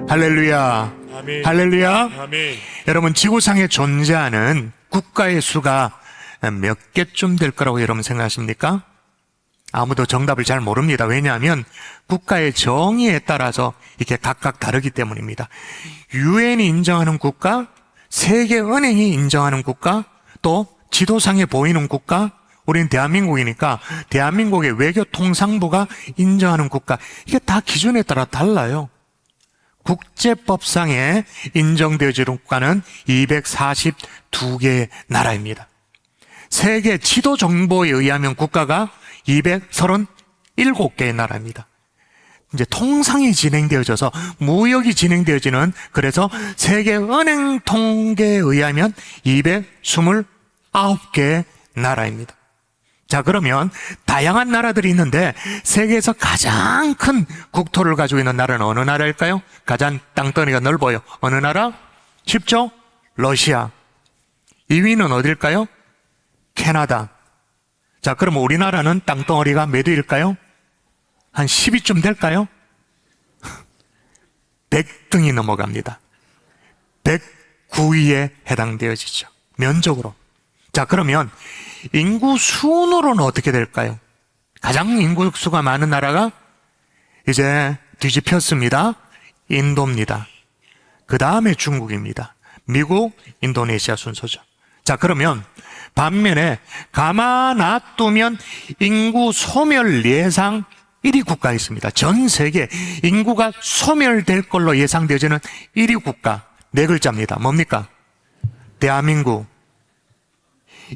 할렐루야. 아멘. 할렐루야. 아멘. 여러분, 지구상에 존재하는 국가의 수가 몇 개쯤 될 거라고 여러분 생각하십니까? 아무도 정답을 잘 모릅니다. 왜냐하면 국가의 정의에 따라서 이게 각각 다르기 때문입니다. 유엔이 인정하는 국가, 세계은행이 인정하는 국가, 또 지도상에 보이는 국가, 우리는 대한민국이니까 대한민국의 외교통상부가 인정하는 국가, 이게 다 기준에 따라 달라요. 국제법상에 인정되어지는 국가는 242개의 나라입니다. 세계 지도 정보에 의하면 국가가 237개의 나라입니다. 이제 통상이 진행되어져서 무역이 진행되어지는, 그래서 세계은행 통계에 의하면 229개의 나라입니다. 자, 그러면 다양한 나라들이 있는데 세계에서 가장 큰 국토를 가지고 있는 나라는 어느 나라일까요? 가장 땅덩이가 넓어요. 어느 나라? 쉽죠? 러시아. 2위는 어딜까요? 캐나다. 자, 그럼 우리나라는 땅덩어리가 몇 위일까요? 한 10위쯤 될까요? 100등이 넘어갑니다. 109위에 해당되어지죠. 면적으로. 자, 그러면 인구 순으로는 어떻게 될까요? 가장 인구수가 많은 나라가 이제 뒤집혔습니다. 인도입니다. 그 다음에 중국입니다. 미국, 인도네시아 순서죠. 자, 그러면 반면에 가만 놔두면 인구 소멸 예상 1위 국가 있습니다. 전 세계 인구가 소멸될 걸로 예상되어지는 1위 국가, 네 글자입니다. 뭡니까? 대한민국.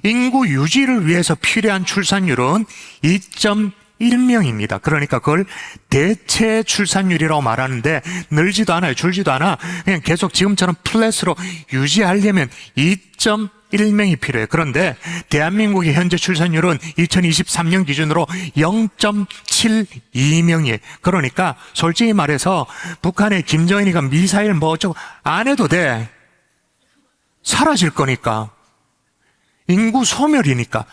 인구 유지를 위해서 필요한 출산율은 2.1명입니다. 그러니까 그걸 대체 출산율이라고 말하는데 늘지도 않아요. 줄지도 않아. 그냥 계속 지금처럼 플랫으로 유지하려면 2.1명이 필요해요. 그런데 대한민국의 현재 출산율은 2023년 기준으로 0.72명이에요. 그러니까 솔직히 말해서 북한의 김정은이가 미사일 뭐 어쩌고 안 해도 돼. 사라질 거니까. 인구 소멸이니까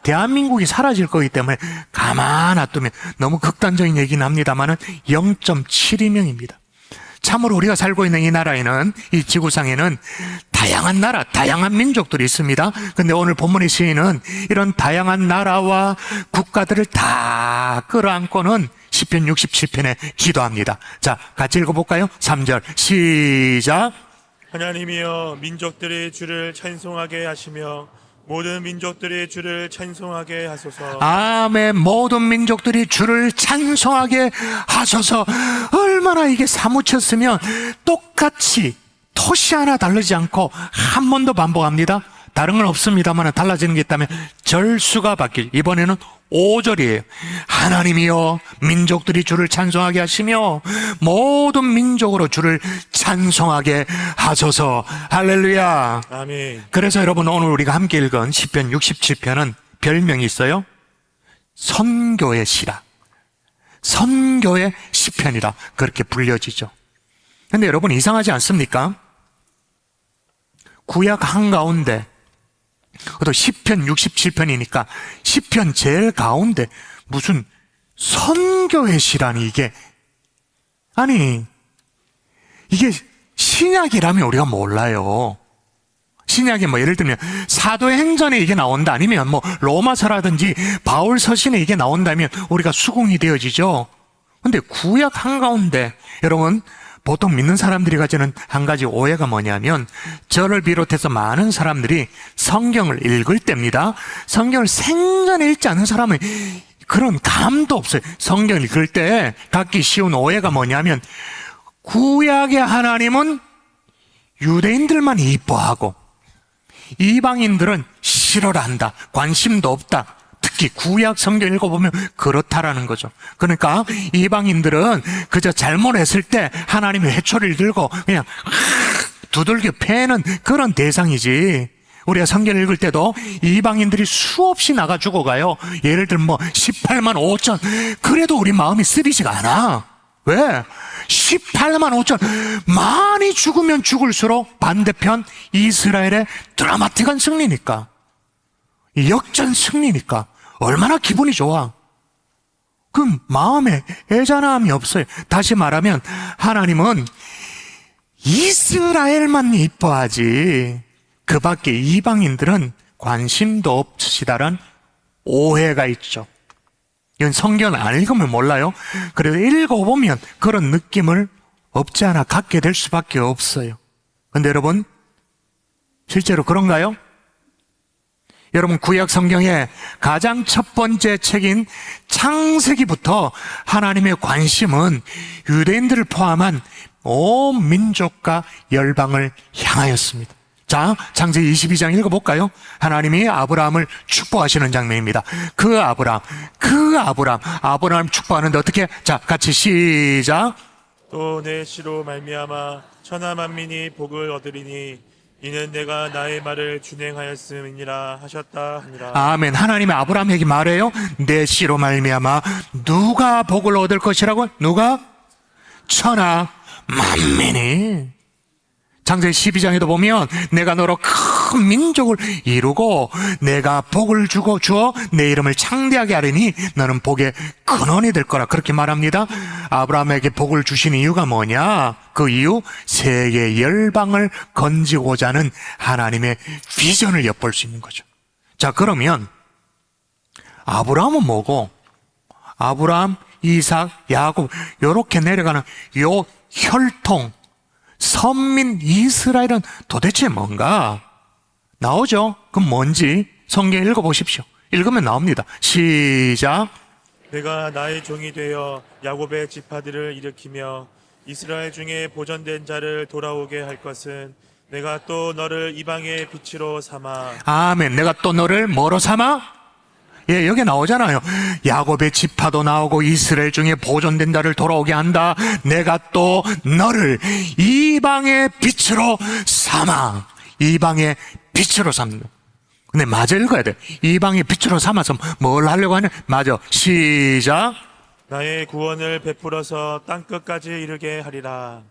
대한민국이 사라질 거기 때문에 가만 놔두면, 너무 극단적인 얘기는 합니다만은 0.72명입니다. 참으로 우리가 살고 있는 이 나라에는, 이 지구상에는 다양한 나라, 다양한 민족들이 있습니다. 근데 오늘 본문의 시인은 이런 다양한 나라와 국가들을 다 끌어안고는 시편 67편에 기도합니다. 자, 같이 읽어볼까요? 3절 시작. 하나님이여, 민족들이 주를 찬송하게 하시며 모든 민족들이 주를 찬송하게 하소서. 아멘. 모든 민족들이 주를 찬송하게 하소서. 얼마나 이게 사무쳤으면 똑같이 토시 하나 다르지 않고 한 번 더 반복합니다. 다른 건 없습니다만 달라지는 게 있다면 절수가 바뀌죠. 이번에는 5절이에요. 하나님이여, 민족들이 주를 찬송하게 하시며 모든 민족으로 주를 찬송하게 하소서. 할렐루야. 아멘. 그래서 여러분, 오늘 우리가 함께 읽은 시편 67편은 별명이 있어요. 선교의 시라, 선교의 시편이라 그렇게 불려지죠. 근데 여러분, 이상하지 않습니까? 구약 한가운데, 또 시편 67편이니까 시편 제일 가운데 무슨 선교의 시라니, 이게 아니, 이게 신약이라면 우리가 몰라요. 신약에 뭐 예를 들면 사도행전에 이게 나온다, 아니면 뭐 로마서라든지 바울 서신에 이게 나온다면 우리가 수긍이 되어지죠. 근데 구약 한가운데, 여러분, 보통 믿는 사람들이 가지는 한 가지 오해가 뭐냐면, 저를 비롯해서 많은 사람들이 성경을 읽을 때입니다. 성경을 생전에 읽지 않은 사람은 그런 감도 없어요. 성경을 읽을 때 갖기 쉬운 오해가 뭐냐면, 구약의 하나님은 유대인들만 이뻐하고 이방인들은 싫어라 한다, 관심도 없다. 특히 구약 성경 읽어보면 그렇다라는 거죠. 그러니까 이방인들은 그저 잘못했을 때 하나님의 회초리를 들고 그냥 두들겨 패는 그런 대상이지. 우리가 성경 읽을 때도 이방인들이 수없이 나가 죽어가요. 예를 들면 뭐 18만 5천. 그래도 우리 마음이 쓰리지가 않아. 왜? 18만 5천. 많이 죽으면 죽을수록 반대편 이스라엘의 드라마틱한 승리니까, 역전 승리니까 얼마나 기분이 좋아. 그 마음에 애잔함이 없어요. 다시 말하면 하나님은 이스라엘만 이뻐하지 그 밖에 이방인들은 관심도 없으시다는 오해가 있죠. 이건 성경을 안 읽으면 몰라요. 그래도 읽어보면 그런 느낌을 없지 않아 갖게 될 수밖에 없어요. 근데 여러분, 실제로 그런가요? 여러분, 구약 성경의 가장 첫 번째 책인 창세기부터 하나님의 관심은 유대인들을 포함한 온 민족과 열방을 향하였습니다. 자, 창세기 22장 읽어볼까요? 하나님이 아브라함을 축복하시는 장면입니다. 그 아브라함을 축복하는데 어떻게? 자, 같이 시작. 또 내 씨로 말미암아 천하 만민이 복을 얻으리니 이는 내가 나의 말을 준행하였음이니라 하셨다 하니라. 아멘. 하나님이 아브라함에게 말해요. 내 씨로 말미암아 누가 복을 얻을 것이라고? 누가? 천하 만민이. 창세기 12장에도 보면 내가 너로 큰 민족을 이루고 내가 복을 주어 내 이름을 창대하게 하리니 너는 복의 근원이 될 거라 그렇게 말합니다. 아브라함에게 복을 주신 이유가 뭐냐? 그 이유, 세계 열방을 건지고자 하는 하나님의 비전을 엿볼 수 있는 거죠. 자, 그러면 아브라함은 뭐고? 아브라함, 이삭, 야곱 이렇게 내려가는 요 혈통 선민 이스라엘은 도대체 뭔가? 나오죠? 그럼 뭔지 성경 읽어보십시오. 읽으면 나옵니다. 시작. 내가 나의 종이 되어 야곱의 지파들을 일으키며 이스라엘 중에 보존된 자를 돌아오게 할 것은 내가 또 너를 이방의 빛으로 삼아. 아멘. 내가 또 너를 뭐로 삼아? 예, 여기 나오잖아요. 야곱의 지파도 나오고 이스라엘 중에 보존된 자를 돌아오게 한다. 내가 또 너를 이방의 빛으로 삼아. 이방의 빛으로 삼는. 근데 맞아 읽어야 돼. 이방의 빛으로 삼아서 뭘 하려고 하냐? 맞아. 시작. 나의 구원을 베풀어서 땅끝까지 이르게 하리라.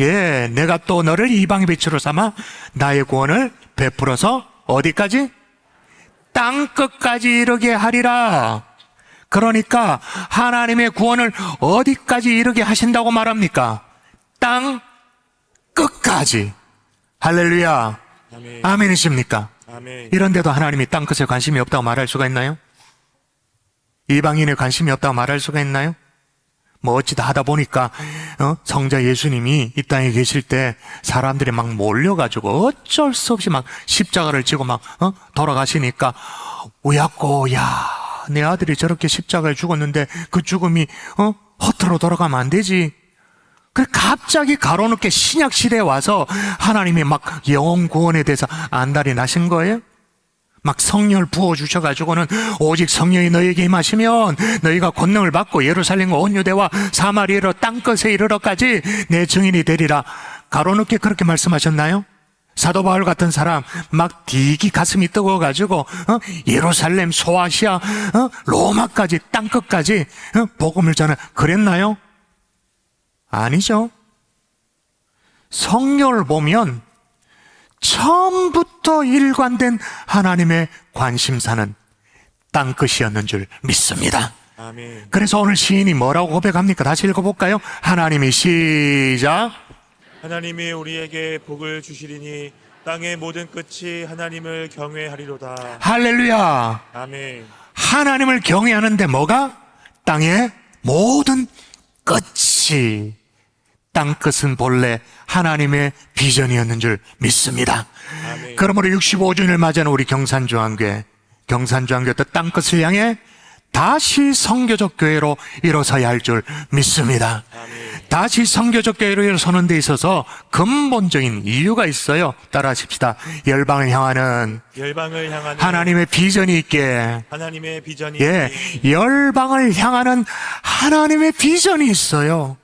예, 내가 또 너를 이방의 빛으로 삼아 나의 구원을 베풀어서 어디까지? 땅 끝까지 이르게 하리라. 그러니까 하나님의 구원을 어디까지 이르게 하신다고 말합니까? 땅 끝까지. 할렐루야. 아멘. 아멘이십니까? 아멘. 이런데도 하나님이 땅 끝에 관심이 없다고 말할 수가 있나요? 이방인에 관심이 없다고 말할 수가 있나요? 뭐 어찌다 하다 보니까 성자 예수님이 이 땅에 계실 때 사람들이 막 몰려가지고 어쩔 수 없이 막 십자가를 지고 막 돌아가시니까 우약고, 야, 내 아들이 저렇게 십자가에 죽었는데 그 죽음이 허투루 돌아가면 안 되지. 그래 갑자기 가로놓게 신약 시대에 와서 하나님이 막 영혼 구원에 대해서 안달이 나신 거예요? 막 성령을 부어주셔가지고는 오직 성령이 너에게 임하시면 너희가 권능을 받고 예루살렘과 온 유대와 사마리아로 땅끝에 이르러까지 내 증인이 되리라. 가로놓게 그렇게 말씀하셨나요? 사도 바울 같은 사람 막 디기 가슴이 뜨거워가지고 예루살렘, 소아시아, 로마까지 땅끝까지 복음을 전하 그랬나요? 아니죠. 성경을 보면 처음부터 일관된 하나님의 관심사는 땅끝이었는 줄 믿습니다. 아멘. 그래서 오늘 시인이 뭐라고 고백합니까? 다시 읽어볼까요? 하나님이 시작. 하나님이 우리에게 복을 주시리니 땅의 모든 끝이 하나님을 경외하리로다. 할렐루야. 아멘. 하나님을 경외하는데 뭐가? 땅의 모든 끝이. 땅끝은 본래 하나님의 비전이었는 줄 믿습니다. 아멘. 그러므로 65주년을 맞이하는 우리 경산중앙교회 또 땅끝을 향해 다시 선교적 교회로 일어서야 할 줄 믿습니다. 아멘. 다시 선교적 교회로 일어서는 데 있어서 근본적인 이유가 있어요. 따라하십시다. 열방을 향하는 하나님의 비전이 있게. 하나님의 비전이 예, 열방을 향하는 하나님의 비전이 있어요.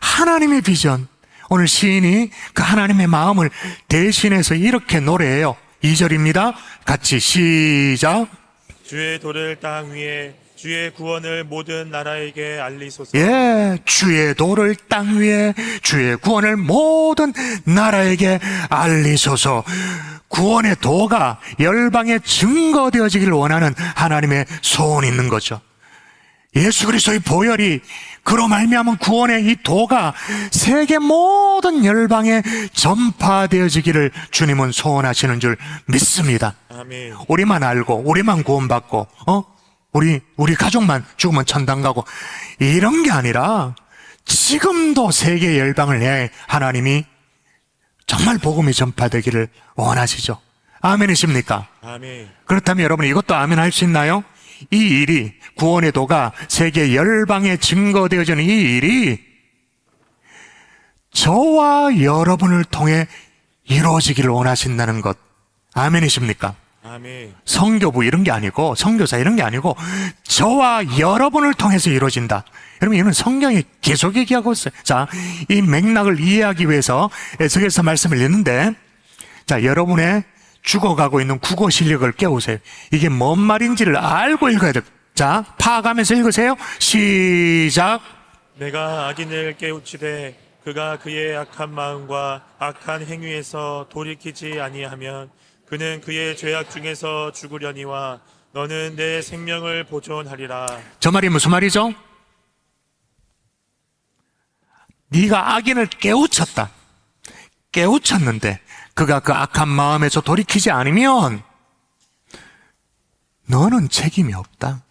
하나님의 비전. 오늘 시인이 그 하나님의 마음을 대신해서 이렇게 노래해요. 2절입니다. 같이 시작. 주의 도를 땅 위에 주의 구원을 모든 나라에게 알리소서. 예, 주의 도를 땅 위에 주의 구원을 모든 나라에게 알리소서. 구원의 도가 열방에 증거되어지길 원하는 하나님의 소원이 있는 거죠. 예수 그리스도의 보혈이 그로 말미암은 구원의 이 도가 세계 모든 열방에 전파되어지기를 주님은 소원하시는 줄 믿습니다. 아멘. 우리만 알고 우리만 구원받고 우리 가족만 죽으면 천당 가고 이런 게 아니라 지금도 세계 열방을 내 하나님이 정말 복음이 전파되기를 원하시죠. 아멘이십니까? 아멘. 그렇다면 여러분 이것도 아멘 할 수 있나요? 이 일이 구원의 도가 세계 열방에 증거되어지는 이 일이 저와 여러분을 통해 이루어지기를 원하신다는 것 아멘이십니까? 아멘. 선교부 이런 게 아니고 선교사 이런 게 아니고 저와 여러분을 통해서 이루어진다. 여러분 이건 성경이 계속 얘기하고 있어요. 자, 이 맥락을 이해하기 위해서 에스겔서 말씀을 읽는데 자, 여러분의 죽어가고 있는 국어 실력을 깨우세요. 이게 뭔 말인지를 알고 읽어야 돼요. 자, 파악하면서 읽으세요. 시작. 내가 악인을 깨우치되 그가 그의 악한 마음과 악한 행위에서 돌이키지 아니하면 그는 그의 죄악 중에서 죽으려니와 너는 내 생명을 보존하리라. 저 말이 무슨 말이죠? 네가 악인을 깨우쳤다. 깨우쳤는데 그가 그 악한 마음에서 돌이키지 않으면 너는 책임이 없다.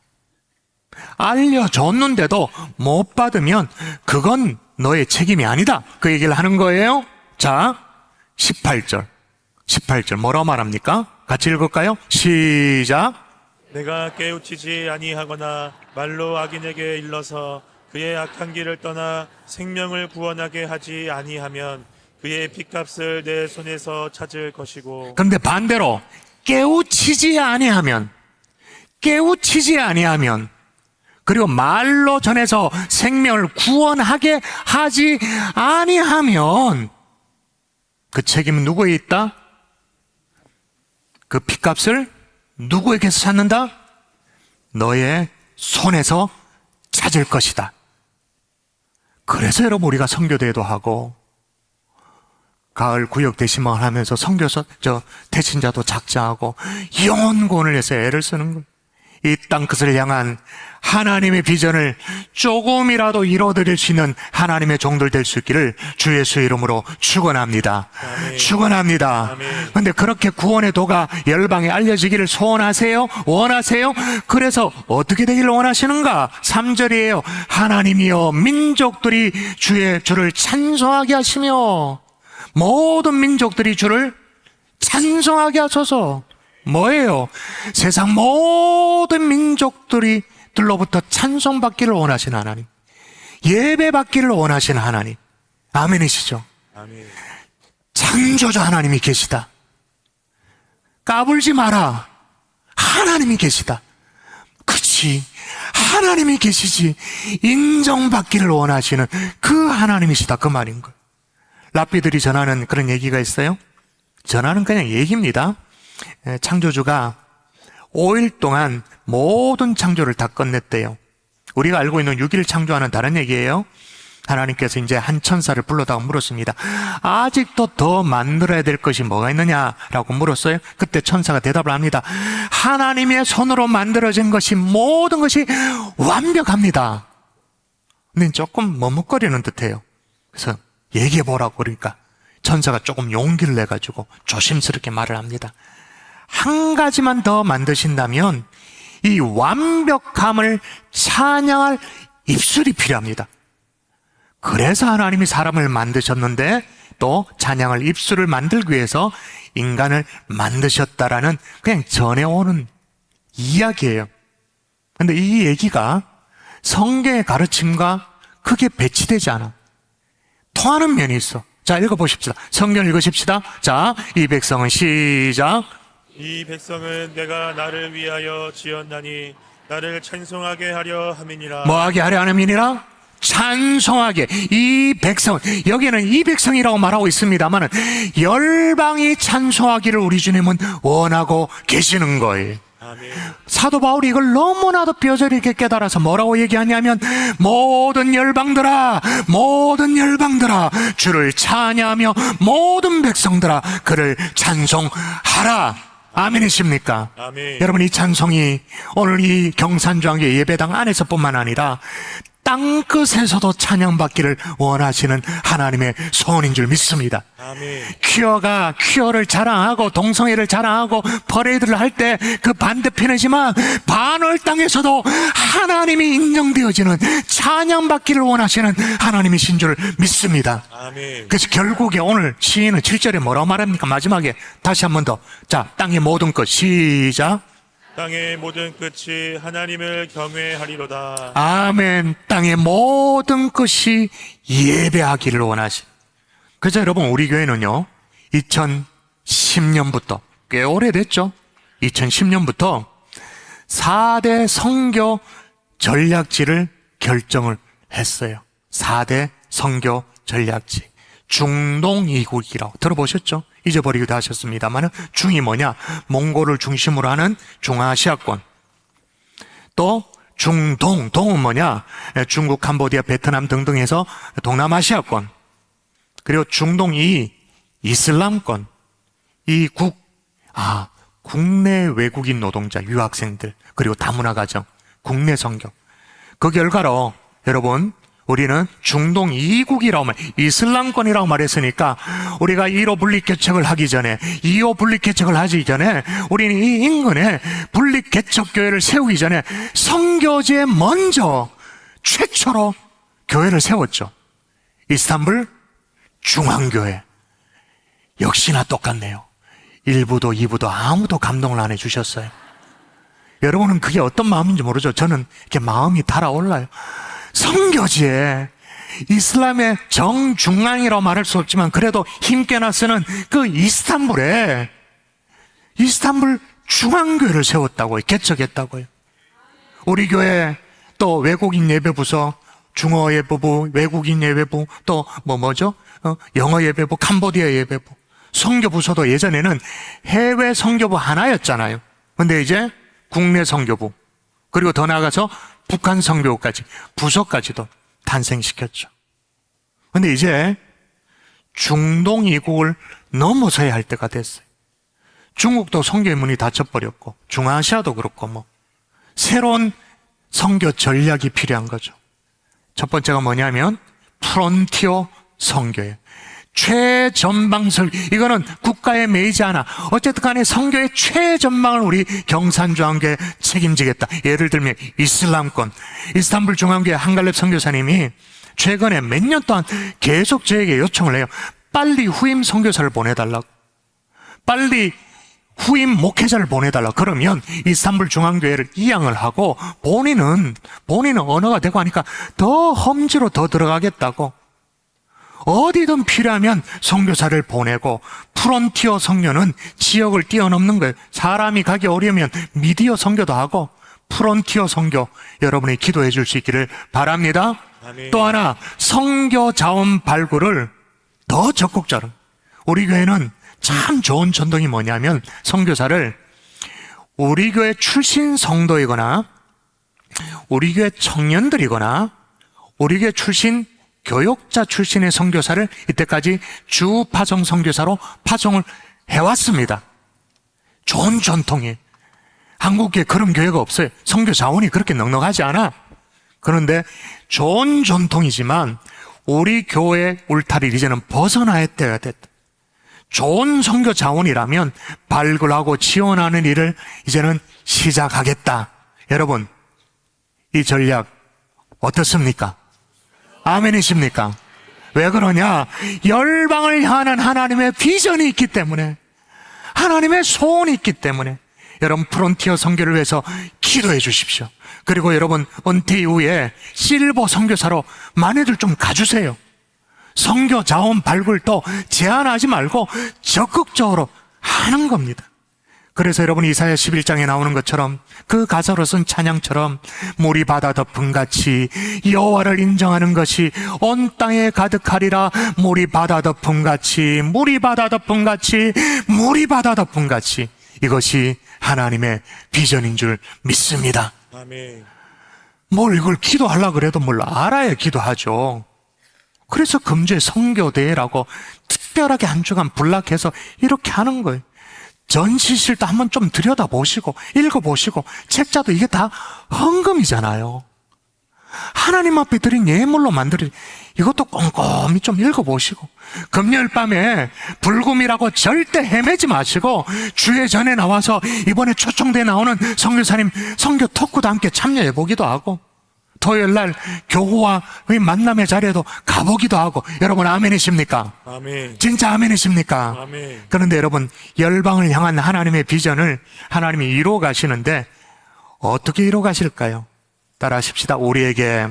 알려줬는데도 못 받으면 그건 너의 책임이 아니다. 그 얘기를 하는 거예요. 자, 18절 뭐라고 말합니까? 같이 읽을까요? 시작. 내가 깨우치지 아니하거나 말로 악인에게 일러서 그의 악한 길을 떠나 생명을 구원하게 하지 아니하면 그의 핏값을 내 손에서 찾을 것이고. 그런데 반대로 깨우치지 아니하면 그리고 말로 전해서 생명을 구원하게 하지 아니하면 그 책임은 누구에 있다? 그 핏값을 누구에게서 찾는다? 너의 손에서 찾을 것이다. 그래서 여러분 우리가 선교대회도 하고 가을 구역 대시망을 하면서 선교서 태신자도 작자하고 영혼구원을 위해서 애를 쓰는 거예요. 이 땅끝을 향한 하나님의 비전을 조금이라도 이뤄드릴 수 있는 하나님의 종들 될 수 있기를 주 예수의 이름으로 축원합니다. 아멘. 축원합니다. 아멘. 그런데 그렇게 구원의 도가 열방에 알려지기를 소원하세요? 원하세요? 그래서 어떻게 되기를 원하시는가? 3절이에요. 하나님이여 민족들이 주를 찬송하게 하시며 모든 민족들이 주를 찬송하게 하소서. 뭐예요? 세상 모든 민족들로부터 찬송받기를 원하시는 하나님, 예배받기를 원하시는 하나님. 아멘이시죠? 아멘. 창조주 하나님이 계시다. 까불지 마라. 하나님이 계시다. 그치, 하나님이 계시지. 인정받기를 원하시는 그 하나님이시다, 그 말인 거예요. 랍비들이 전하는 그런 얘기가 있어요. 전하는 그냥 얘기입니다. 창조주가 5일 동안 모든 창조를 다 끝냈대요. 우리가 알고 있는 6일 창조와는 다른 얘기예요. 하나님께서 이제 한 천사를 불러다가 물었습니다. 아직도 더 만들어야 될 것이 뭐가 있느냐라고 물었어요. 그때 천사가 대답을 합니다. 하나님의 손으로 만들어진 것이 모든 것이 완벽합니다. 근데 조금 머뭇거리는 듯해요. 그래서 얘기해 보라고 그러니까 천사가 조금 용기를 내가지고 조심스럽게 말을 합니다. 한 가지만 더 만드신다면 이 완벽함을 찬양할 입술이 필요합니다. 그래서 하나님이 사람을 만드셨는데 또 찬양할 입술을 만들기 위해서 인간을 만드셨다라는 그냥 전해오는 이야기예요. 그런데 이 얘기가 성경의 가르침과 크게 배치되지 않아. 통하는 면이 있어. 자, 읽어보십시다. 성경 읽으십시다. 자, 이 백성은 시작. 이 백성은 내가 나를 위하여 지었나니 나를 찬송하게 하려 함이니라. 뭐하게 하려 함이니라? 찬송하게. 이 백성, 여기는 이 백성이라고 말하고 있습니다만 열방이 찬송하기를 우리 주님은 원하고 계시는 거예요. 아멘. 사도 바울이 이걸 너무나도 뼈저리 있게 깨달아서 뭐라고 얘기하냐면 모든 열방들아 주를 찬양하며 모든 백성들아 그를 찬송하라. 아멘이십니까? 아멘. 여러분, 이 찬송이 오늘 이 경산중앙교 예배당 안에서뿐만 아니라 땅끝에서도 찬양받기를 원하시는 하나님의 소원인 줄 믿습니다. 아멘. 퀴어가 퀴어를 자랑하고 동성애를 자랑하고 퍼레이드를 할 때 그 반대편이지만 반월 땅에서도 하나님이 인정되어지는 찬양받기를 원하시는 하나님이신 줄 믿습니다. 아멘. 그래서 결국에 오늘 시인은 7절에 뭐라고 말합니까? 마지막에 다시 한 번 더. 자, 땅의 모든 것 시작. 땅의 모든 끝이 하나님을 경외하리로다. 아멘. 땅의 모든 것이 예배하기를 원하시. 그래서 여러분, 우리 교회는요 2010년부터 꽤 오래됐죠. 2010년부터 4대 선교 전략지를 결정을 했어요. 4대 선교 전략지. 중동 이국이라고 들어보셨죠? 잊어버리기도 하셨습니다만 중이 뭐냐? 몽골을 중심으로 하는 중아시아권. 또 중동, 동은 뭐냐? 중국, 캄보디아, 베트남 등등 해서 동남아시아권. 그리고 중동 이 이슬람권. 이 국내 외국인 노동자, 유학생들, 그리고 다문화 가정, 국내 선교. 그 결과로 여러분, 우리는 중동 이국이라고 이슬람권이라고 말했으니까 우리가 1호 분립개척을 하기 전에 2호 분립개척을 하기 전에 우리는 이 인근에 분립개척교회를 세우기 전에 선교지에 먼저 최초로 교회를 세웠죠. 이스탄불 중앙교회. 역시나 똑같네요. 1부도 2부도 아무도 감동을 안 해주셨어요. 여러분은 그게 어떤 마음인지 모르죠. 저는 이렇게 마음이 달아올라요. 선교지에 이슬람의 정중앙이라고 말할 수 없지만 그래도 힘께나 쓰는 그 이스탄불에 이스탄불 중앙교회를 세웠다고요. 개척했다고요. 우리 교회 또 외국인 예배부서, 중어 예배부, 외국인 예배부, 또 영어 예배부, 캄보디아 예배부, 선교부서도 예전에는 해외 선교부 하나였잖아요. 근데 이제 국내 선교부, 그리고 더 나아가서 북한 선교부까지, 부서까지도 탄생시켰죠. 근데 이제 중동 이국을 넘어서야 할 때가 됐어요. 중국도 선교의 문이 닫혀버렸고 중아시아도 그렇고 새로운 선교 전략이 필요한 거죠. 첫 번째가 뭐냐면 프론티어 선교예요. 최전방설, 이거는 국가에 매이지 않아. 어쨌든 간에 선교의 최전방을 우리 경산중앙교회 책임지겠다. 예를 들면 이슬람권, 이스탄불 중앙교회 한갈렙 선교사님이 최근에 몇 년 동안 계속 저에게 요청을 해요. 빨리 후임 선교사를 보내달라고, 빨리 후임 목회자를 보내달라고. 그러면 이스탄불 중앙교회를 이양을 하고 본인은 언어가 되고 하니까 더 험지로 더 들어가겠다고, 어디든 필요하면 선교사를 보내고, 프론티어 선교는 지역을 뛰어넘는 거예요. 사람이 가기 어려우면 미디어 선교도 하고 프론티어 선교, 여러분이 기도해 줄 수 있기를 바랍니다. 아멘. 또 하나, 선교 자원 발굴을 더 적극적으로. 우리 교회는 참 좋은 전통이 뭐냐면 선교사를 우리 교회 출신 성도이거나 우리 교회 청년들이거나 우리 교회 출신 교육자 출신의 선교사를 이때까지 주 파송 선교사로 파송을 해왔습니다. 좋은 전통이에요. 한국에 그런 교회가 없어요. 선교 자원이 그렇게 넉넉하지 않아. 그런데 좋은 전통이지만 우리 교회 울타리를 이제는 벗어나야 때가 됐다. 좋은 선교 자원이라면 발굴하고 지원하는 일을 이제는 시작하겠다. 여러분, 이 전략 어떻습니까? 아멘이십니까? 왜 그러냐? 열방을 향한 하나님의 비전이 있기 때문에, 하나님의 소원이 있기 때문에. 여러분, 프론티어 선교를 위해서 기도해 주십시오. 그리고 여러분, 은퇴 이후에 실버 선교사로 많이들 좀 가주세요. 선교 자원 발굴도 제한하지 말고 적극적으로 하는 겁니다. 그래서 여러분, 이사야 11장에 나오는 것처럼, 그 가사로 쓴 찬양처럼 물이 바다 덮음같이 여호와를 인정하는 것이 온 땅에 가득하리라. 물이 바다 덮음같이, 물이 바다 덮음같이, 물이 바다 덮음같이. 이것이 하나님의 비전인 줄 믿습니다. 아멘. 뭘 이걸 기도하려고 그래도 뭘 알아야 기도하죠. 그래서 금주에 선교대회라고 특별하게 한 주간 분락해서 이렇게 하는 거예요. 전시실도 한번 좀 들여다보시고 읽어보시고 책자도 이게 다 헌금이잖아요. 하나님 앞에 드린 예물로 만들어진 이것도 꼼꼼히 좀 읽어보시고 금요일 밤에 불금이라고 절대 헤매지 마시고 주회 전에 나와서 이번에 초청대에 나오는 선교사님 선교 토크도 함께 참여해보기도 하고 토요일날 교구와의 만남의 자리에도 가보기도 하고 여러분 아멘이십니까? 아멘. 진짜 아멘이십니까? 아멘. 그런데 여러분 열방을 향한 하나님의 비전을 하나님이 이루어 가시는데 어떻게 이루어 가실까요? 따라하십시다. 우리에게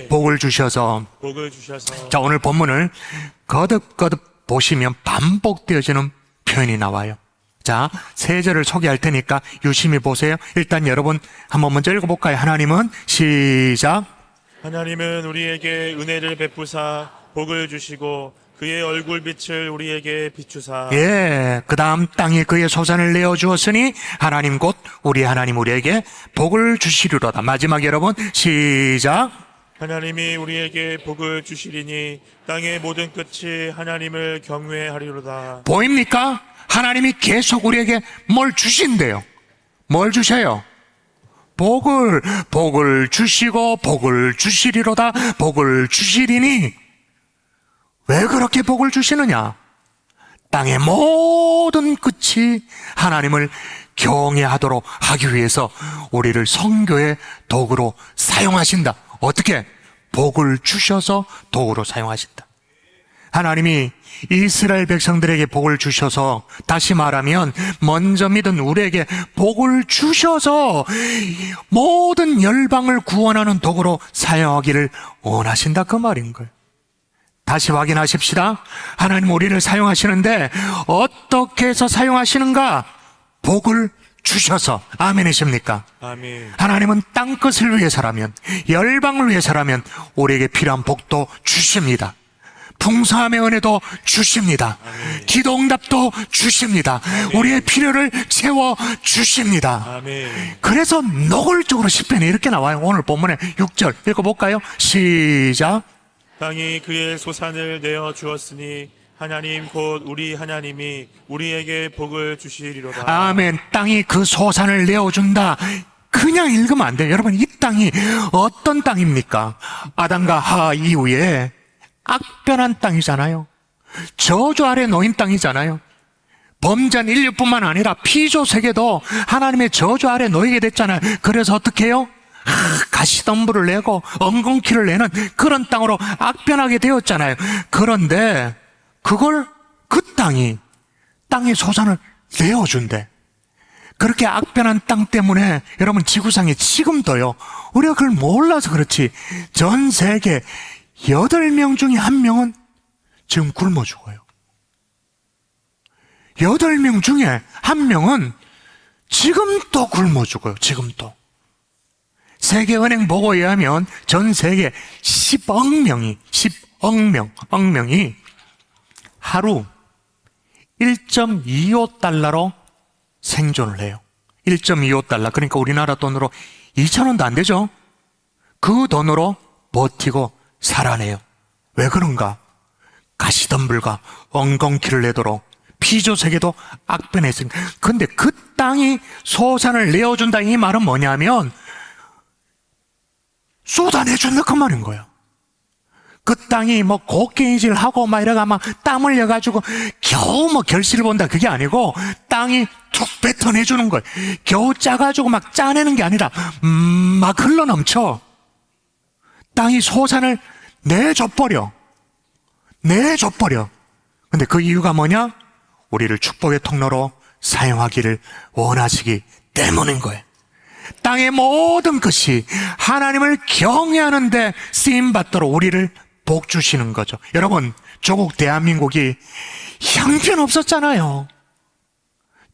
복을 주셔서. 복을 주셔서. 자, 오늘 본문을 거듭거듭 보시면 반복되어지는 표현이 나와요. 자, 세 절을 소개할 테니까 유심히 보세요. 일단 여러분 한번 먼저 읽어볼까요? 하나님은 시작. 하나님은 우리에게 은혜를 베푸사 복을 주시고 그의 얼굴빛을 우리에게 비추사. 예, 그 다음 땅이 그의 소산을 내어주었으니 하나님 곧 우리 하나님 우리에게 복을 주시리로다. 마지막 여러분 시작. 하나님이 우리에게 복을 주시리니 땅의 모든 끝이 하나님을 경외하리로다. 보입니까? 하나님이 계속 우리에게 뭘 주신대요. 뭘 주셔요? 복을 주시고 복을 주시리로다. 복을 주시리니 왜 그렇게 복을 주시느냐? 땅의 모든 끝이 하나님을 경외하도록 하기 위해서 우리를 선교의 도구로 사용하신다. 어떻게? 복을 주셔서 도구로 사용하신다. 하나님이 이스라엘 백성들에게 복을 주셔서, 다시 말하면 먼저 믿은 우리에게 복을 주셔서 모든 열방을 구원하는 도구로 사용하기를 원하신다, 그 말인 거예요. 다시 확인하십시다. 하나님 우리를 사용하시는데 어떻게 해서 사용하시는가? 복을 주셔서. 아멘이십니까? 아멘. 하나님은 땅끝을 위해서라면, 열방을 위해서라면 우리에게 필요한 복도 주십니다. 풍성함의 은혜도 주십니다. 아멘. 기도응답도 주십니다. 아멘. 우리의 필요를 채워 주십니다. 아멘. 그래서 노골적으로 시편에 이렇게 나와요. 오늘 본문에 6절 읽어볼까요? 시작. 땅이 그의 소산을 내어 주었으니 하나님 곧 우리 하나님이 우리에게 복을 주시리로다. 아멘. 땅이 그 소산을 내어준다. 그냥 읽으면 안 돼요. 여러분, 이 땅이 어떤 땅입니까? 아담과 하와 이후에 악변한 땅이잖아요. 저주 아래 놓인 땅이잖아요. 범죄한 인류뿐만 아니라 피조 세계도 하나님의 저주 아래 놓이게 됐잖아요. 그래서 어떻게 해요? 가시덤불을 내고 엉겅퀴를 내는 그런 땅으로 악변하게 되었잖아요. 그런데 그걸 그 땅의 소산을 내어준대. 그렇게 악변한 땅 때문에 여러분 지구상에 지금도요, 우리가 그걸 몰라서 그렇지 전 세계 8명 중에 1명은 지금 굶어 죽어요. 8명 중에 1명은 지금 또 굶어 죽어요. 지금 또. 세계은행 보고에 의하면 전 세계 10억 명이 하루 1.25달러로 생존을 해요. 1.25달러. 그러니까 우리나라 돈으로 2,000원도 안 되죠? 그 돈으로 버티고 살아내요. 왜 그런가? 가시덤불과 엉겅퀴를 내도록 피조 세계도 악변했으니까. 근데 그 땅이 소산을 내어준다, 이 말은 뭐냐면 쏟아내준다, 그 말인 거예요. 그 땅이 뭐 곡괭이질하고 막 이래가 막 땀 흘려가지고 겨우 뭐 결실을 본다, 그게 아니고 땅이 툭 뱉어내주는 거예요. 겨우 짜가지고 막 짜내는 게 아니라 막 흘러넘쳐. 땅이 소산을 내줘버려. 근데 그 이유가 뭐냐? 우리를 축복의 통로로 사용하기를 원하시기 때문인 거예요. 땅의 모든 것이 하나님을 경외하는데 쓰임받도록 우리를 복 주시는 거죠. 여러분, 조국 대한민국이 형편없었잖아요.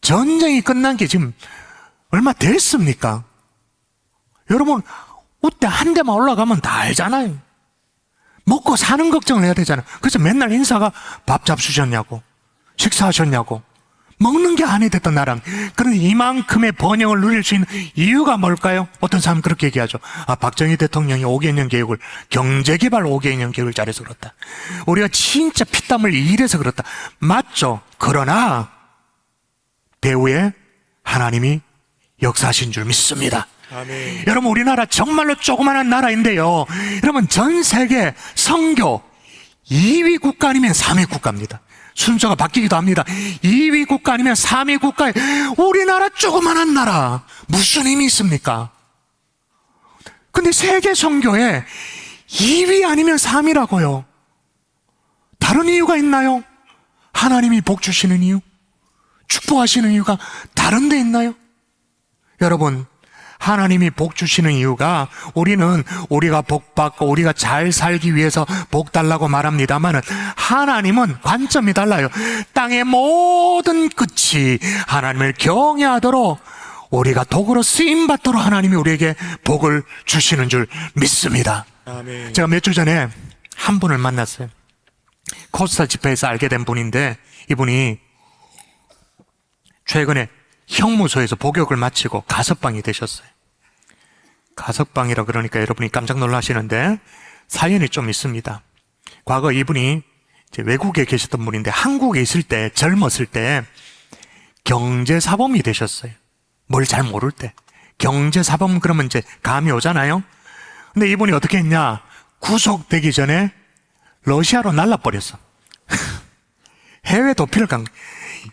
전쟁이 끝난 게 지금 얼마 됐습니까? 여러분, 우때 한 대만 올라가면 다 알잖아요. 먹고 사는 걱정을 해야 되잖아요. 그래서 맨날 인사가 밥 잡수셨냐고, 식사하셨냐고, 먹는 게 한이 됐던 나라. 그런데 이만큼의 번영을 누릴 수 있는 이유가 뭘까요? 어떤 사람은 그렇게 얘기하죠. 박정희 대통령이 5개년 계획을, 경제개발 5개년 계획을 잘해서 그렇다. 우리가 진짜 피땀을 일해서 그렇다. 맞죠? 그러나 대우에 하나님이 역사하신 줄 믿습니다. 아멘. 여러분, 우리나라 정말로 조그마한 나라인데요, 여러분, 전 세계 선교 2위 국가 아니면 3위 국가입니다. 순서가 바뀌기도 합니다. 2위 국가 아니면 3위 국가에 우리나라 조그마한 나라 무슨 힘이 있습니까? 근데 세계 선교에 2위 아니면 3위라고요. 다른 이유가 있나요? 하나님이 복 주시는 이유? 축복하시는 이유가 다른 데 있나요? 여러분, 하나님이 복 주시는 이유가 우리는 우리가 복 받고 우리가 잘 살기 위해서 복 달라고 말합니다만 하나님은 관점이 달라요. 땅의 모든 끝이 하나님을 경외하도록 우리가 도구로 쓰임받도록 하나님이 우리에게 복을 주시는 줄 믿습니다. 아멘. 제가 몇 주 전에 한 분을 만났어요. 코스타 집회에서 알게 된 분인데, 이분이 최근에 형무소에서 복역을 마치고 가석방이 되셨어요. 가석방이라 그러니까 여러분이 깜짝 놀라시는데 사연이 좀 있습니다. 과거 이분이 이제 외국에 계셨던 분인데 한국에 있을 때, 젊었을 때 경제사범이 되셨어요. 뭘 잘 모를 때. 경제사범 그러면 이제 감이 오잖아요. 근데 이분이 어떻게 했냐, 구속되기 전에 러시아로 날라버렸어. 해외 도피를 간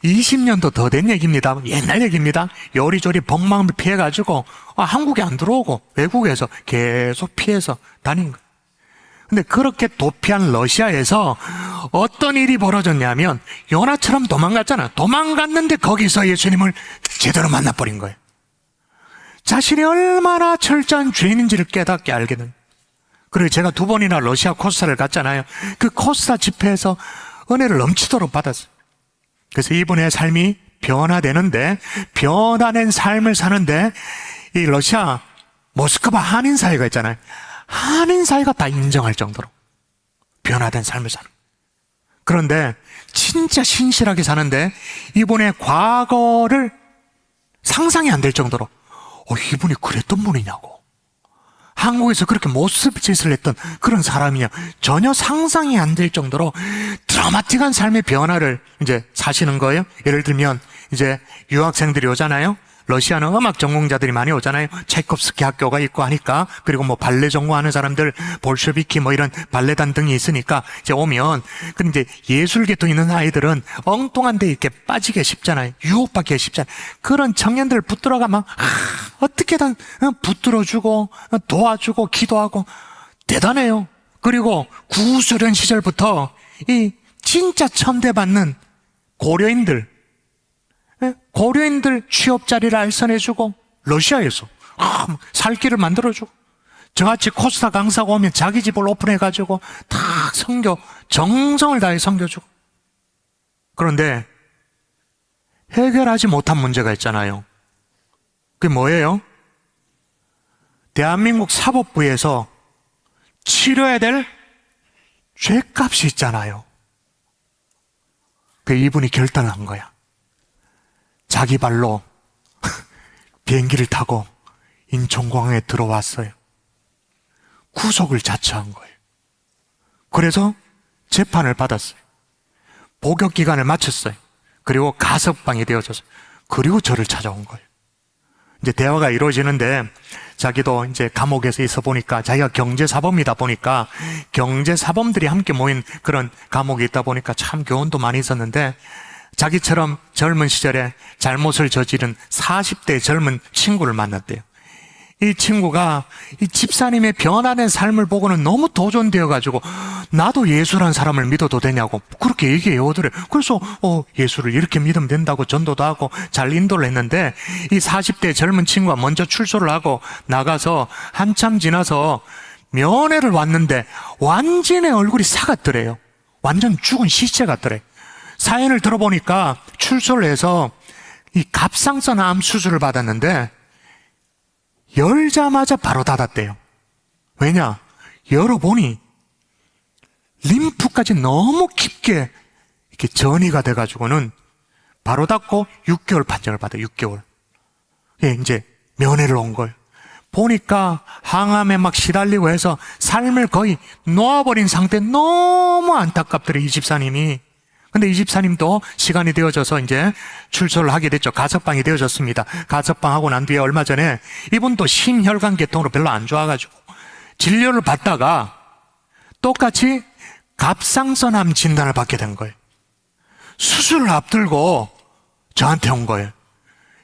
20년도 더 된 얘기입니다. 옛날 얘기입니다. 요리조리 복망을 피해가지고 한국에 안 들어오고 외국에서 계속 피해서 다닌 거예요. 근데 그렇게 도피한 러시아에서 어떤 일이 벌어졌냐면 요나처럼 도망갔잖아. 도망갔는데 거기서 예수님을 제대로 만나버린 거예요. 자신이 얼마나 철저한 죄인인지를 깨닫게 알게 된. 그리고 제가 2번이나 러시아 코스타를 갔잖아요. 그 코스타 집회에서 은혜를 넘치도록 받았어요. 그래서 이분의 삶이 변화되는데, 변화된 삶을 사는데 이 러시아 모스크바 한인사회가 있잖아요. 한인사회가 다 인정할 정도로 변화된 삶을 사는. 그런데 진짜 신실하게 사는데 이분의 과거를 상상이 안 될 정도로 이분이 그랬던 분이냐고, 한국에서 그렇게 모습짓을 했던 그런 사람이냐, 전혀 상상이 안 될 정도로 드라마틱한 삶의 변화를 이제 사시는 거예요. 예를 들면 이제 유학생들이 오잖아요. 러시아는 음악 전공자들이 많이 오잖아요. 차이콥스키 학교가 있고 하니까. 그리고 뭐 발레 전공하는 사람들, 볼셰비키 뭐 이런 발레단 등이 있으니까 이제 오면, 근데 이제 예술계통 있는 아이들은 엉뚱한 데 이렇게 빠지게 쉽잖아요. 유혹받기가 쉽잖아요. 그런 청년들 붙들어가 막 어떻게든 붙들어주고 도와주고 기도하고 대단해요. 그리고 구소련 시절부터 이 진짜 천대받는 고려인들 취업 자리를 알선해주고, 러시아에서 살 길을 만들어주고, 저같이 코스타 강사가 오면 자기 집을 오픈해가지고 다 선교, 정성을 다해 섬겨주고. 그런데 해결하지 못한 문제가 있잖아요. 그게 뭐예요? 대한민국 사법부에서 치러야 될 죄값이 있잖아요. 그 이분이 결단한 거야. 자기 발로 비행기를 타고 인천공항에 들어왔어요. 구속을 자처한 거예요. 그래서 재판을 받았어요. 복역 기간을 마쳤어요. 그리고 가석방이 되어져서, 그리고 저를 찾아온 거예요. 이제 대화가 이루어지는데, 자기도 이제 감옥에서 있어 보니까, 자기가 경제사범이다 보니까 경제사범들이 함께 모인 그런 감옥에 있다 보니까 참 교훈도 많이 있었는데, 자기처럼 젊은 시절에 잘못을 저지른 40대 젊은 친구를 만났대요. 이 친구가 이 집사님의 변화된 삶을 보고는 너무 도전되어가지고 나도 예수란 사람을 믿어도 되냐고 그렇게 얘기해 오더래. 그래서 예수를 이렇게 믿으면 된다고 전도도 하고 잘 인도를 했는데, 이 40대 젊은 친구가 먼저 출소를 하고 나가서 한참 지나서 면회를 왔는데 완전히 얼굴이 사갔더래요. 완전 죽은 시체 같더래. 사연을 들어보니까 출소를 해서 이 갑상선 암 수술을 받았는데 열자마자 바로 닫았대요. 왜냐? 열어보니 림프까지 너무 깊게 이렇게 전이가 돼가지고는 바로 닫고 6개월 판정을 받아요. 6개월. 예, 이제 면회를 온 거예요. 보니까 항암에 막 시달리고 해서 삶을 거의 놓아버린 상태. 너무 안타깝더래, 이 집사님이. 근데 이 집사님도 시간이 되어져서 이제 출소를 하게 됐죠. 가석방이 되어졌습니다. 가석방 하고 난 뒤에 얼마 전에 이분도 심혈관 계통으로 별로 안 좋아가지고 진료를 받다가 똑같이 갑상선암 진단을 받게 된 거예요. 수술을 앞두고 저한테 온 거예요.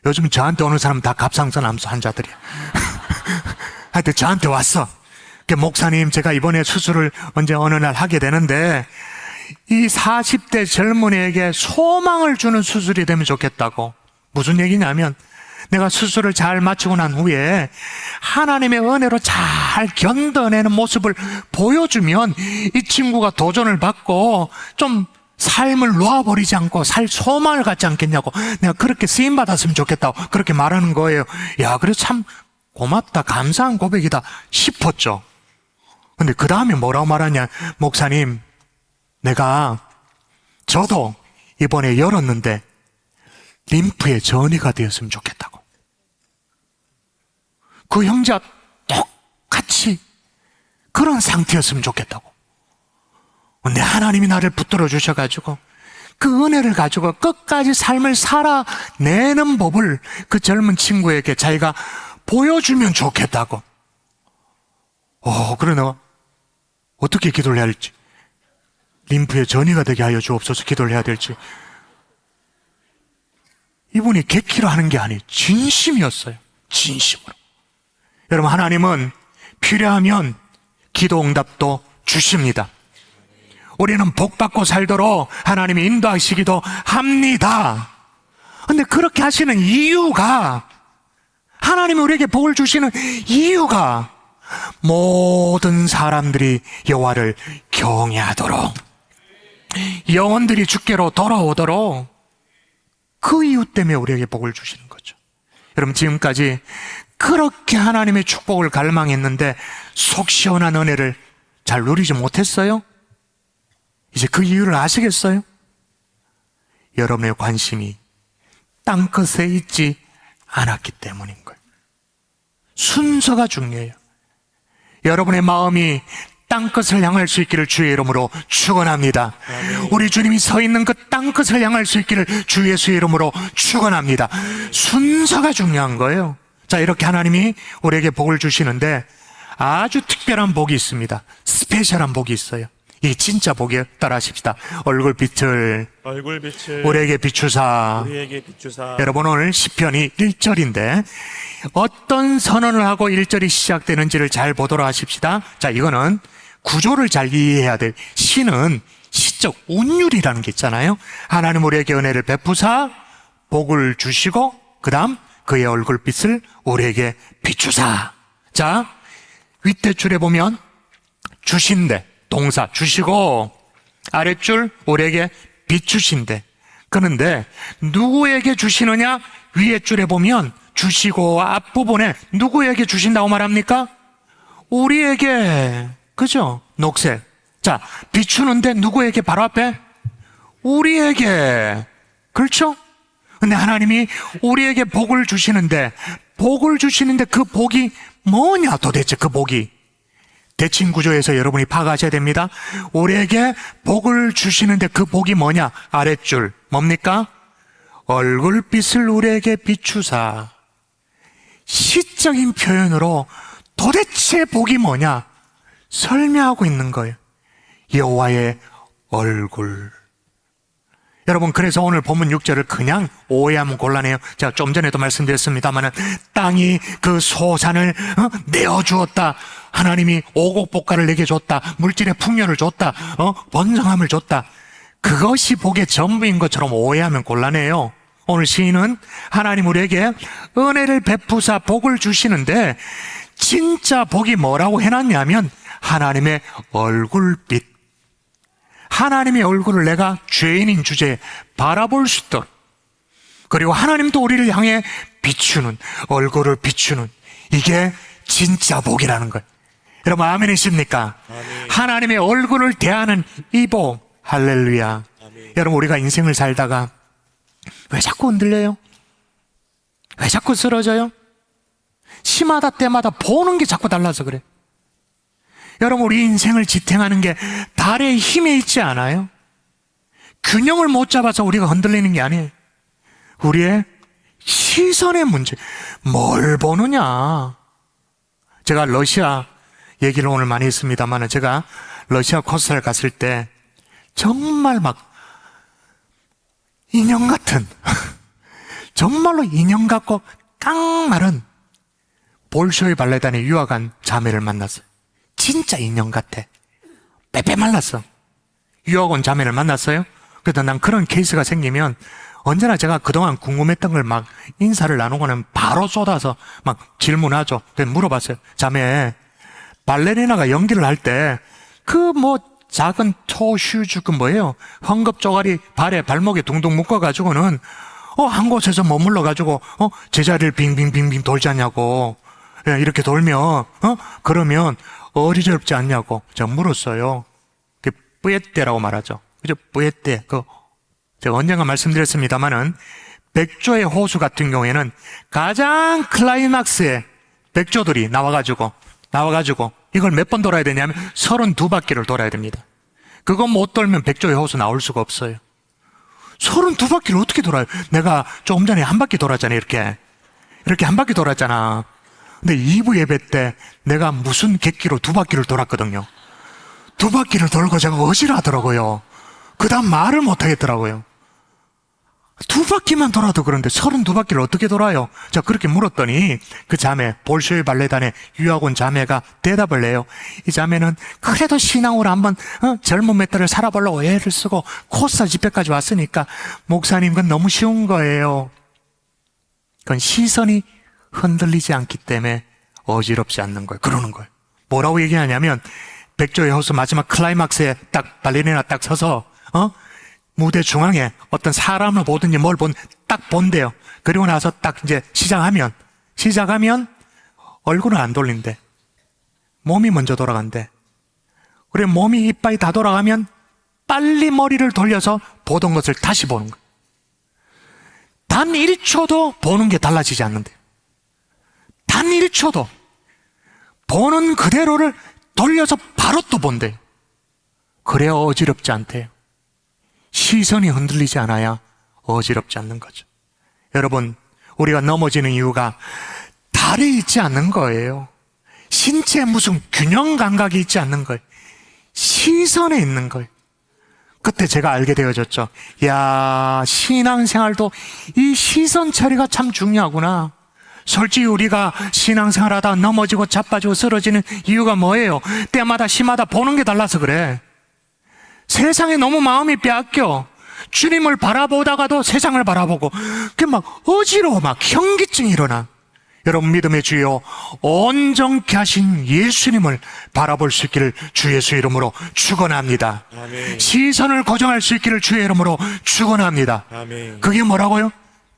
요즘 저한테 오는 사람 다 갑상선암 환자들이야. 하여튼 저한테 왔어. 목사님, 제가 이번에 수술을 언제 어느 날 하게 되는데 이 40대 젊은이에게 소망을 주는 수술이 되면 좋겠다고. 무슨 얘기냐면 내가 수술을 잘 마치고 난 후에 하나님의 은혜로 잘 견뎌내는 모습을 보여주면 이 친구가 도전을 받고 좀 삶을 놓아버리지 않고 살 소망을 갖지 않겠냐고. 내가 그렇게 쓰임받았으면 좋겠다고 그렇게 말하는 거예요. 야, 그래 참 고맙다, 감사한 고백이다 싶었죠. 근데 그 다음에 뭐라고 말하냐. 목사님, 저도 이번에 열었는데 림프에 전이가 되었으면 좋겠다고. 그 형제가 똑같이 그런 상태였으면 좋겠다고. 근데 하나님이 나를 붙들어 주셔가지고 그 은혜를 가지고 끝까지 삶을 살아내는 법을 그 젊은 친구에게 자기가 보여주면 좋겠다고. 그래 내가 어떻게 기도를 해야 할지, 림프에 전이가 되게 하여 주옵소서 기도를 해야 될지. 이분이 객기로 하는 게 아니에요. 진심이었어요. 진심으로. 여러분, 하나님은 필요하면 기도 응답도 주십니다. 우리는 복받고 살도록 하나님이 인도하시기도 합니다. 근데 그렇게 하시는 이유가, 하나님이 우리에게 복을 주시는 이유가 모든 사람들이 여호와를 경외하도록, 영혼들이 주께로 돌아오도록, 그 이유 때문에 우리에게 복을 주시는 거죠. 여러분, 지금까지 그렇게 하나님의 축복을 갈망했는데 속 시원한 은혜를 잘 누리지 못했어요? 이제 그 이유를 아시겠어요? 여러분의 관심이 땅끝에 있지 않았기 때문인 거예요. 순서가 중요해요. 여러분의 마음이 땅끝을 향할 수 있기를 주의 이름으로 축원합니다. 우리 주님이 서 있는 그 땅끝을 향할 수 있기를 주 예수의 이름으로 축원합니다. 순서가 중요한 거예요. 자, 이렇게 하나님이 우리에게 복을 주시는데 아주 특별한 복이 있습니다. 스페셜한 복이 있어요. 이 진짜 복이에요. 따라하십시다. 얼굴빛을 우리에게 비추사. 여러분, 오늘 시편이 1절인데 어떤 선언을 하고 1절이 시작되는지를 잘 보도록 하십시다. 자, 이거는 구조를 잘 이해해야 돼요. 시는 시적 운율이라는 게 있잖아요. 하나님 우리에게 은혜를 베푸사 복을 주시고 그 다음 그의 얼굴빛을 우리에게 비추사. 자, 윗대 줄에 보면 주신대, 동사 주시고, 아랫줄 우리에게 비추신대. 그런데 누구에게 주시느냐? 위에 줄에 보면 주시고 앞부분에 누구에게 주신다고 말합니까? 우리에게. 그죠? 녹색. 자, 비추는데 누구에게? 바로 앞에 우리에게. 그렇죠? 근데 하나님이 우리에게 복을 주시는데 그 복이 뭐냐 도대체. 그 복이 대칭 구조에서 여러분이 파악하셔야 됩니다. 우리에게 복을 주시는데 그 복이 뭐냐? 아랫줄 뭡니까? 얼굴빛을 우리에게 비추사. 시적인 표현으로 도대체 복이 뭐냐 설명하고 있는 거예요. 여호와의 얼굴. 여러분, 그래서 오늘 본문 6절을 그냥 오해하면 곤란해요. 제가 좀 전에도 말씀드렸습니다만 땅이 그 소산을 내어주었다. 하나님이 오곡복가를 내게 줬다. 물질의 풍요를 줬다. 번성함을 줬다. 그것이 복의 전부인 것처럼 오해하면 곤란해요. 오늘 시인은 하나님 우리에게 은혜를 베푸사 복을 주시는데 진짜 복이 뭐라고 해놨냐면 하나님의 얼굴빛. 하나님의 얼굴을 내가 죄인인 주제에 바라볼 수 있도록, 그리고 하나님도 우리를 향해 비추는, 얼굴을 비추는, 이게 진짜 복이라는 거예요. 여러분, 아멘이십니까? 아멘. 하나님의 얼굴을 대하는 이 복, 할렐루야. 아멘. 여러분, 우리가 인생을 살다가 왜 자꾸 흔들려요? 왜 자꾸 쓰러져요? 시마다 때마다 보는 게 자꾸 달라서 그래. 여러분, 우리 인생을 지탱하는 게 달의 힘에 있지 않아요? 균형을 못 잡아서 우리가 흔들리는 게 아니에요. 우리의 시선의 문제. 뭘 보느냐. 제가 러시아 얘기를 오늘 많이 했습니다만, 제가 러시아 코스를 갔을 때 정말 막 인형 같은 정말로 인형 같고 깡마른 볼쇼이 발레단에 유학한 자매를 만났어요. 진짜 인형 같아. 빼빼 말랐어. 유학 온 자매를 만났어요. 그래도 난 그런 케이스가 생기면 언제나 제가 그동안 궁금했던 걸 막 인사를 나누고는 바로 쏟아서 막 질문하죠. 그래서 물어봤어요. 자매, 발레리나가 연기를 할 때 그 뭐 작은 토슈즈 그 뭐예요? 황급 쪼가리 발에 발목에 둥둥 묶어가지고는 한 곳에서 머물러가지고 제자리를 빙빙빙빙 돌지 않냐고. 예, 이렇게 돌면 그러면 어리럽지 않냐고 제가 물었어요. 그게 뿌에떼라고 말하죠. 그죠? 뿌에떼. 제가 언젠가 말씀드렸습니다마는 백조의 호수 같은 경우에는 가장 클라이막스에 백조들이 나와가지고 이걸 몇 번 돌아야 되냐면 32바퀴를 돌아야 됩니다. 그거 못 돌면 백조의 호수 나올 수가 없어요. 32바퀴를 어떻게 돌아요? 내가 조금 전에 한 바퀴 돌았잖아요. 이렇게 한 바퀴 돌았잖아. 근데 2부 예배 때 내가 무슨 객기로 2바퀴를 돌았거든요. 2바퀴를 돌고 제가 어지러하더라고요. 그 다음 말을 못 하겠더라고요. 2바퀴만 돌아도 그런데 32바퀴를 어떻게 돌아요? 제가 그렇게 물었더니 그 자매, 볼쇼이 발레단의 유학 온 자매가 대답을 해요. 이 자매는 그래도 신앙으로 한번 젊은 몇 달을 살아보려고 애를 쓰고 코스타 집회까지 왔으니까 목사님 그건 너무 쉬운 거예요. 그건 시선이 흔들리지 않기 때문에 어지럽지 않는 거예요. 그러는 거예요. 뭐라고 얘기하냐면 백조의 호수 마지막 클라이막스에 딱 발레리나 딱 서서 무대 중앙에 어떤 사람을 보든지 뭘 딱 본대요. 그리고 나서 딱 이제 시작하면 얼굴은 안 돌린대. 몸이 먼저 돌아간대. 그래 몸이 이빨이 다 돌아가면 빨리 머리를 돌려서 보던 것을 다시 보는 거예요. 단 1초도 보는 게 달라지지 않는데. 단 1초도 보는 그대로를 돌려서 바로 또 본대요. 그래야 어지럽지 않대요. 시선이 흔들리지 않아야 어지럽지 않는 거죠. 여러분, 우리가 넘어지는 이유가 달에 있지 않는 거예요. 신체에 무슨 균형 감각이 있지 않는 거예요. 시선에 있는 거예요. 그때 제가 알게 되어졌죠. 야, 신앙생활도 이 시선 처리가 참 중요하구나. 솔직히 우리가 신앙생활 하다가 넘어지고 자빠지고 쓰러지는 이유가 뭐예요? 때마다 시마다 보는 게 달라서 그래. 세상에 너무 마음이 빼앗겨. 주님을 바라보다가도 세상을 바라보고 그게 막 어지러워. 막 현기증이 일어나. 여러분, 믿음의 주여 온전케 하신 예수님을 바라볼 수 있기를 주 예수 이름으로 축원합니다. 아멘. 시선을 고정할 수 있기를 주의 이름으로 축원합니다. 아멘. 그게 뭐라고요?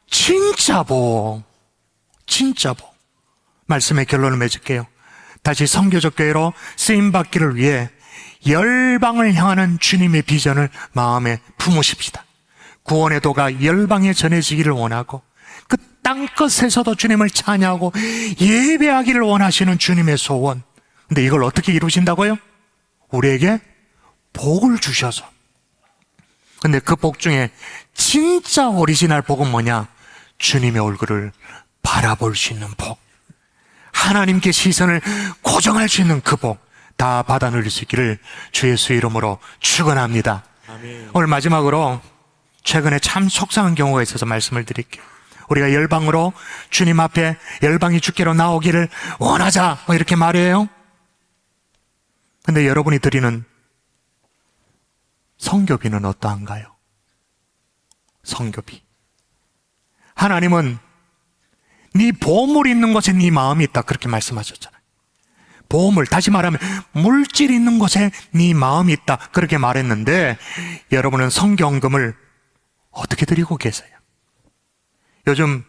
진짜 보. 말씀의 결론을 맺을게요. 다시 선교적 교회로 쓰임받기를 위해 열방을 향하는 주님의 비전을 마음에 품으십시다. 구원의 도가 열방에 전해지기를 원하고 그 땅끝에서도 주님을 찬양하고 예배하기를 원하시는 주님의 소원. 근데 이걸 어떻게 이루신다고요? 우리에게 복을 주셔서. 근데 그 복 중에 진짜 오리지널 복은 뭐냐? 주님의 얼굴을 바라볼 수 있는 복. 하나님께 시선을 고정할 수 있는 그 복. 다 받아 누릴 수 있기를 주 예수 이름으로 축원합니다. 아멘. 오늘 마지막으로 최근에 참 속상한 경우가 있어서 말씀을 드릴게요. 우리가 열방으로 주님 앞에 열방이 주께로 나오기를 원하자 이렇게 말해요. 근데 여러분이 드리는 성교비는 어떠한가요? 성교비. 하나님은 네 보물이 있는 곳에 네 마음이 있다 그렇게 말씀하셨잖아요. 보물, 다시 말하면 물질이 있는 곳에 네 마음이 있다 그렇게 말했는데 여러분은 성경금을 어떻게 드리고 계세요? 요즘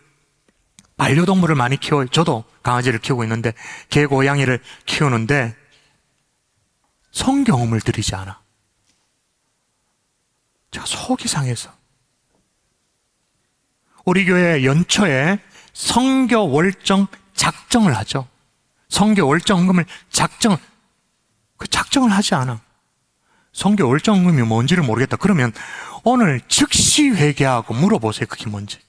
반려동물을 많이 키워요. 저도 강아지를 키우고 있는데 개, 고양이를 키우는데 성경금을 드리지 않아. 제가 속이 상해서. 우리 교회 연초에 성교 월정 작정을 하죠. 성교 월정금을 작정을 하지 않아. 성교 월정금이 뭔지를 모르겠다. 그러면 오늘 즉시 회개하고 물어보세요. 그게 뭔지.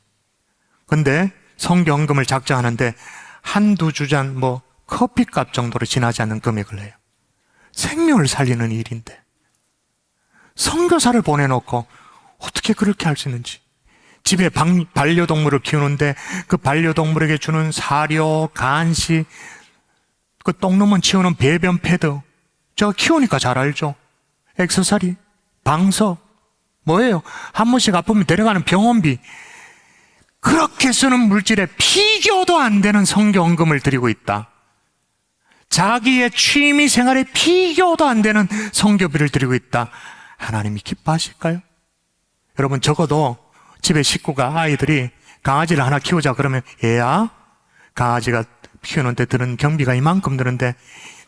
근데 성교헌금을 작정하는데 한두 주잔 커피값 정도로 지나지 않는 금액을 해요. 생명을 살리는 일인데 선교사를 보내놓고 어떻게 그렇게 할 수 있는지. 집에 반려동물을 키우는데 그 반려동물에게 주는 사료, 간식, 그 똥누문 치우는 배변 패드, 제가 키우니까 잘 알죠. 액세서리, 방석, 뭐예요? 한 번씩 아프면 데려가는 병원비. 그렇게 쓰는 물질에 비교도 안 되는 성교헌금을 드리고 있다. 자기의 취미 생활에 비교도 안 되는 성교비를 드리고 있다. 하나님이 기뻐하실까요? 여러분, 적어도 집에 식구가, 아이들이 강아지를 하나 키우자 그러면, 얘야, 강아지가 키우는데 드는 경비가 이만큼 드는데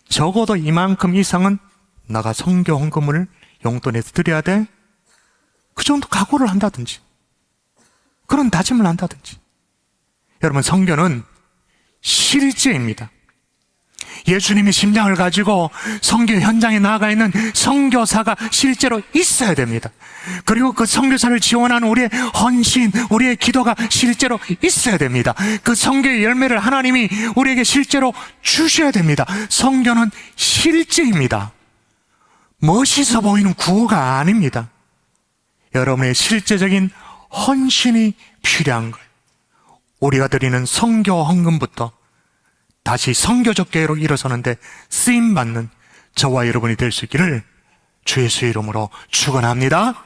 적어도 이만큼 이상은 나가 성교헌금을 용돈에서 드려야 돼. 그 정도 각오를 한다든지 그런 다짐을 한다든지. 여러분, 성교는 실제입니다. 예수님의 심장을 가지고 선교 현장에 나아가 있는 선교사가 실제로 있어야 됩니다. 그리고 그 선교사를 지원하는 우리의 헌신, 우리의 기도가 실제로 있어야 됩니다. 그 선교의 열매를 하나님이 우리에게 실제로 주셔야 됩니다. 선교는 실제입니다. 멋있어 보이는 구호가 아닙니다. 여러분의 실제적인 헌신이 필요한 거예요. 우리가 드리는 선교 헌금부터 다시 선교적 계획으로 일어서는데 쓰임받는 저와 여러분이 될 수 있기를 주 예수의 이름으로 축원합니다.